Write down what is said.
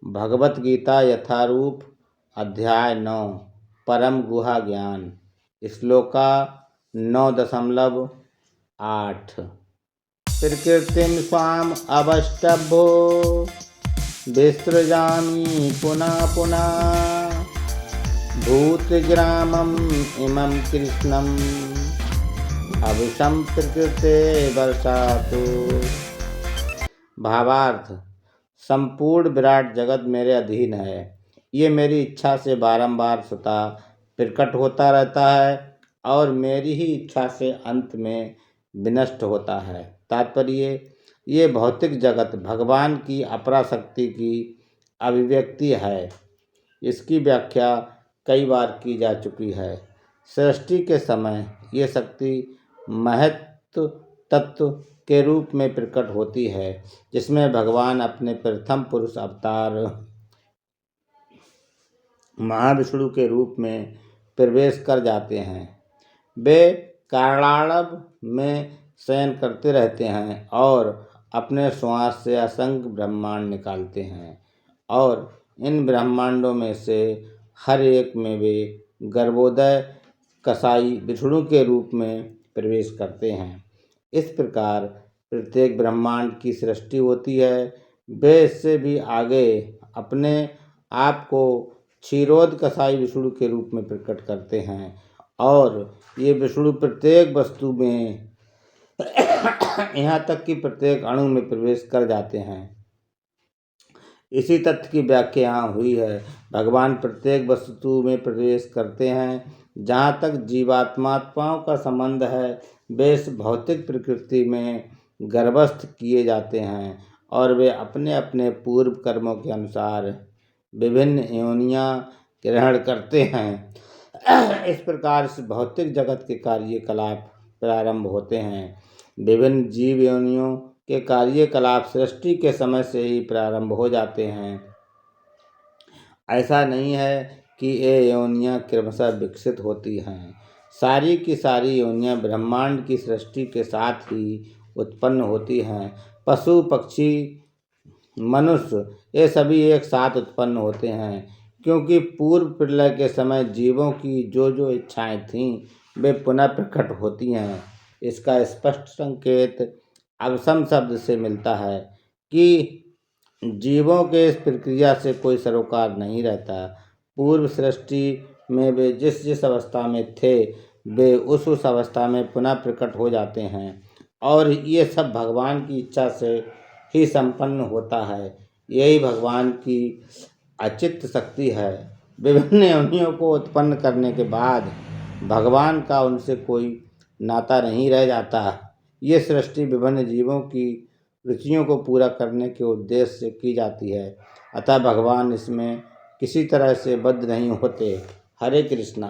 भगवत गीता यथारूप अध्याय 9 परम गुहा ज्ञान श्लोका 9.8 प्रकृतिं स्वाम अवष्टभ्यो विसृजामि पुनः पुनः भूतग्रामम् इमं कृष्णम् अवशं प्रकृते वर्षातु। भावार्थ: संपूर्ण विराट जगत मेरे अधीन है। ये मेरी इच्छा से बारंबार स्वतः प्रकट होता रहता है और मेरी ही इच्छा से अंत में विनष्ट होता है। तात्पर्य: ये भौतिक जगत भगवान की अपराशक्ति की अभिव्यक्ति है। इसकी व्याख्या कई बार की जा चुकी है। सृष्टि के समय ये शक्ति महत्व तत्व के रूप में प्रकट होती है, जिसमें भगवान अपने प्रथम पुरुष अवतार महाविष्णु के रूप में प्रवेश कर जाते हैं। वे कारणार्णव में शयन करते रहते हैं और अपने श्वास से असंख्य ब्रह्मांड निकालते हैं और इन ब्रह्मांडों में से हर एक में वे गर्भोदय कसाई विष्णु के रूप में प्रवेश करते हैं। इस प्रकार प्रत्येक ब्रह्मांड की सृष्टि होती है। वे इससे भी आगे अपने आप को क्षीरोद कसाई विष्णु के रूप में प्रकट करते हैं और ये विष्णु प्रत्येक वस्तु में यहाँ तक कि प्रत्येक अणु में प्रवेश कर जाते हैं। इसी तथ्य की व्याख्या यहाँ हुई है। भगवान प्रत्येक वस्तु में प्रवेश करते हैं। जहाँ तक जीवात्माओं का संबंध है, वे इस भौतिक प्रकृति में गर्भस्थ किए जाते हैं और वे अपने अपने पूर्व कर्मों के अनुसार विभिन्न योनियाँ ग्रहण करते हैं। इस प्रकार इस भौतिक जगत के कार्यकलाप प्रारंभ होते हैं। विभिन्न जीव योनियों के कार्यकलाप सृष्टि के समय से ही प्रारंभ हो जाते हैं। ऐसा नहीं है कि ये योनियाँ क्रमशः विकसित होती हैं। सारी की सारी योनियाँ ब्रह्मांड की सृष्टि के साथ ही उत्पन्न होती हैं। पशु पक्षी मनुष्य ये सभी एक साथ उत्पन्न होते हैं, क्योंकि पूर्व प्रलय के समय जीवों की जो इच्छाएं थीं वे पुनः प्रकट होती हैं। इसका स्पष्ट संकेत अवसम शब्द से मिलता है कि जीवों के इस प्रक्रिया से कोई सरोकार नहीं रहता। पूर्व सृष्टि में वे जिस अवस्था में थे वे उस अवस्था में पुनः प्रकट हो जाते हैं और ये सब भगवान की इच्छा से ही संपन्न होता है। यही भगवान की अचित्त शक्ति है। विभिन्न योनियों को उत्पन्न करने के बाद भगवान का उनसे कोई नाता नहीं रह जाता। ये सृष्टि विभिन्न जीवों की रुचियों को पूरा करने के उद्देश्य से की जाती है, अतः भगवान इसमें किसी तरह से बद्ध नहीं होते। हरे कृष्णा।